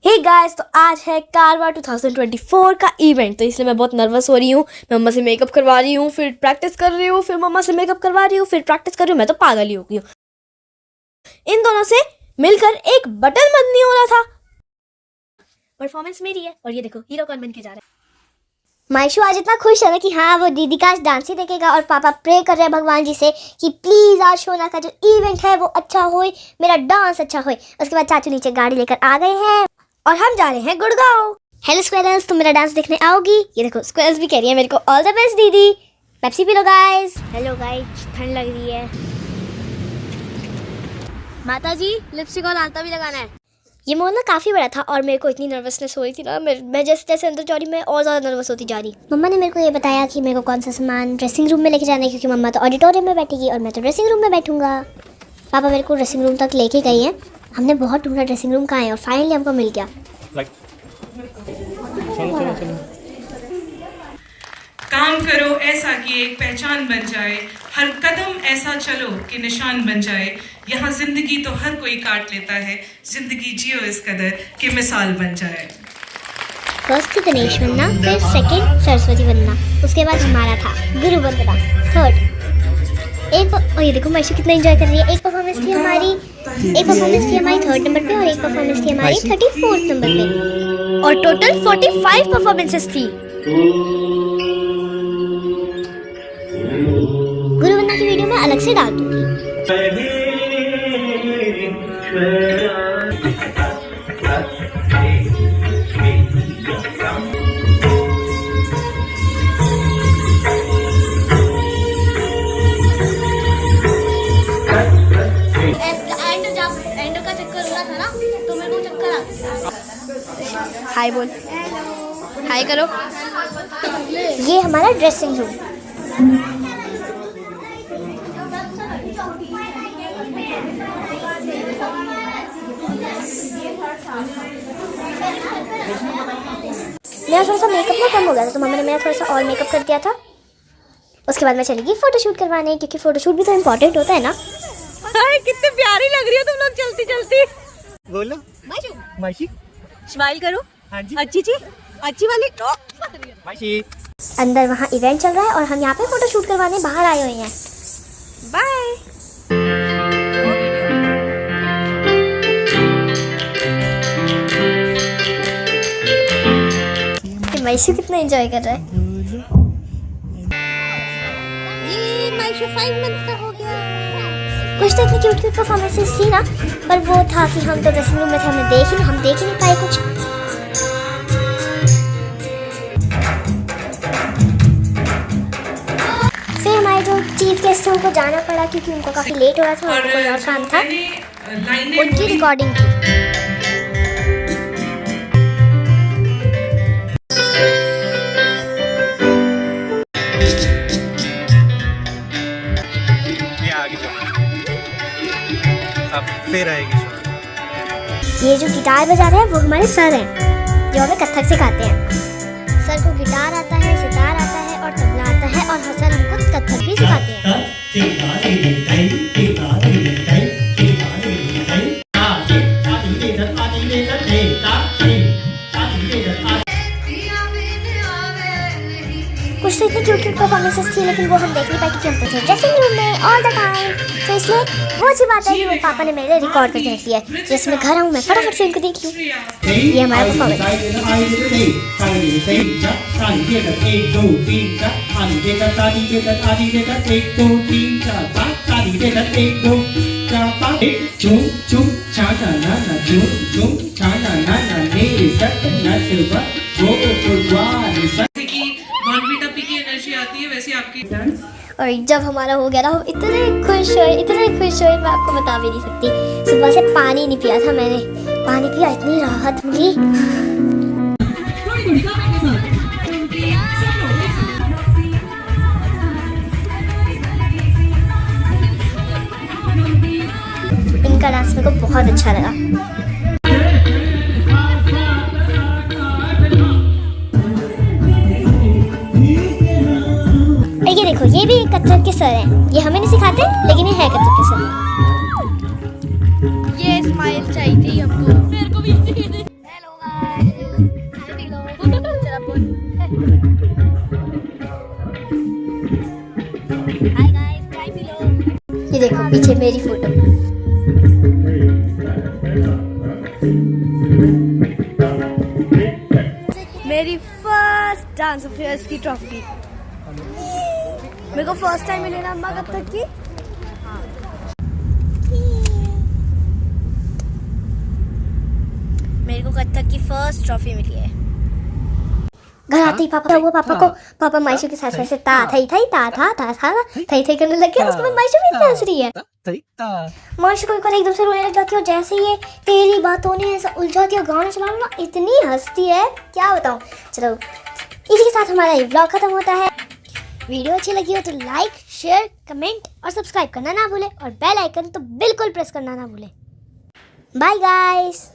Hey guys, तो आज है कारवा 2024 का इवेंट। तो इसलिए मैं बहुत नर्वस हो रही हूँ। मम्मा से मेकअप करवा रही हूँ, फिर प्रैक्टिस कर रही हूँ, फिर मम्मा से मेकअप करवा रही हूँ, फिर प्रैक्टिस कर रही हूँ। मैं तो पागल ही हो गई हूँ। इन दोनों से मिलकर एक बटन बंद नहीं हो रहा था। परफॉर्मेंस मेरी है और ये देखो हीरो कौन बन के जा रहा है। मायशू आज इतना खुश है ना कि हाँ वो दीदी का आज डांस ही देखेगा। और पापा प्रे कर रहे हैं भगवान जी से कि प्लीज आज शोना का जो इवेंट है वो अच्छा होए, मेरा डांस अच्छा होए। उसके बाद चाचू नीचे गाड़ी लेकर आ गए हैं और हम जा रहे हैं गुड़गांव। हेलो स्क्वेरल्स, तुम मेरा डांस देखने आओगी? ये देखो स्क्वेरल्स भी कह रही है मेरे को ऑल द बेस्ट दीदी। Pepsi P low guys. Hello guys, ठंड लग रही है। माता जी लिपस्टिक और आलता भी लगाना है। ये मॉल ना काफ़ी बड़ा था और मेरे को इतनी नर्वसनेस हो रही थी ना, मैं जैसे जैसे अंदर जा रही मैं और ज़्यादा नर्वस होती जा रही। मम्मा ने मेरे को ये बताया कि मेरे को कौन सा सामान ड्रेसिंग रूम में लेके जाना है, क्योंकि मम्मा तो ऑडिटोरियम में बैठेगी और मैं तो ड्रेसिंग रूम में बैठूंगा। पापा मेरे को ड्रेसिंग रूम तक लेके गई हैं। हमने बहुत ढूंढा ड्रेसिंग रूम कहाँ है और फाइनली हमको मिल गया। काम करो ऐसा कि एक पहचान बन जाए, हर कदम ऐसा चलो कि निशान बन जाए। यहाँ जिंदगी तो हर कोई काट लेता है, जिंदगी जियो इस कदर कि मिसाल बन जाए। फर्स्ट थी गणेश बनना, फिर सेकंड सरस्वती बनना, उसके बाद हमारा था गुरु बनना, थर्ड। और ये देखो मायशू कितना एंजॉय कर रही है। एक परफॉर्मेंस थी हमारी थर्ड नंबर पे और एक परफॉर्मेंस थी हमारी 34th नंबर पे और टोटल 45 परफॉर्मेंसेस थी। गुरु बनना की वीडियो मैं अलग से डाल दूंगी। एंड का चक्कर हो रहा था ना, तो मेरे को चक्कर आ गया। हाय बोल, हाय करो। ये हमारा ड्रेसिंग रूम। मेरा थोड़ा सा मेकअप ना कम हो गया था, तो मम्मा ने मेरा थोड़ा सा और मेकअप कर दिया था। उसके बाद मैं चली गई फोटोशूट करवाने, क्योंकि फोटोशूट भी तो इम्पोर्टेंट होता है ना। कितने प्यारी लग रही हो तुम लोग चलती चलती। बोलो मायशी, स्माइल करो। हाँ जी, अच्छी अच्छी वाली। मायशी। अंदर वहाँ इवेंट चल रहा है और हम यहाँ पे फोटोशूट करवाने बाहर आए हुए हैं। बाय। मायशू कितना एंजॉय कर रहा है। ये मायशू 5 मंथ का हो गया। कुछ तो इतनी क्यूट क्यूट परफॉर्मेंसेस थी ना, पर वो था कि हम तो ड्रेसिंग रूम में थे, हम देख ही नहीं पाए कुछ। फिर हमारे जो चीफ गेस्ट थे उनको जाना पड़ा, क्योंकि उनको काफ़ी लेट हो रहा था और कोई और काम था। उनकी रिकॉर्डिंग थी। अब फिर आएगी। ये जो गिटार बजा रहे हैं वो हमारे सर हैं, जो हमें कथक सिखाते हैं। सर को गिटार आता है, सितार आता है और तबला आता है, और सर हमको कथक भी सिखाते हैं। कुछ तो इतनी क्यूट क्यूट परफॉर्मेंसेस थी, लेकिन वो हम देख नहीं पाए क्योंकि हम तो थे ड्रेसिंग रूम में ऑल द टाइम। तो इसलिए वो अच्छी बात है कि वो पापा ने मेरे रिकॉर्ड करके रख लिया है। जैसे मैं घर आऊँ मैं फटाफट से इनको देख लूँ। ये हमारा परफॉर्मेंस। और जब हमारा हो गया ना, हम इतने खुश हुए मैं आपको बता भी नहीं सकती। सुबह से पानी नहीं पिया था मैंने, पानी पिया इतनी राहत मिली। इनका डांस मेरे को बहुत अच्छा लगा। ये देखो, ये भी कथक के सर हैं। ये हमें नहीं सिखाते लेकिन ये है कथक के सर। ये स्माइल चाहिए थी हमको। मेरे को भी। हेलो पीछे मेरी फोटो। मेरी फर्स्ट डांस अफेयर्स की ट्रॉफी मेरे को फर्स्ट टाइम मिली ना अम्मा कथक की। मेरे को कथक की फर्स्ट ट्रॉफी मिली है। घर आते ही पापा हुआ पापा मायशू के साथ ऐसे ता थई थई ता था थई थई करने लगे। उसके बाद मायशू भी इतना हंस रही है। मायशू को एकदम से रोने लग जाती है और जैसे ये तेरी बातों ने ऐसा उलझाती है और गाना चलाना ना इतनी हंसती है क्या बताऊं। चलो इसी के साथ हमारा ये व्लॉग खत्म होता है। वीडियो अच्छी लगी हो तो लाइक शेयर कमेंट और सब्सक्राइब करना ना भूले और बेल आइकन तो बिल्कुल प्रेस करना ना भूले। Bye guys.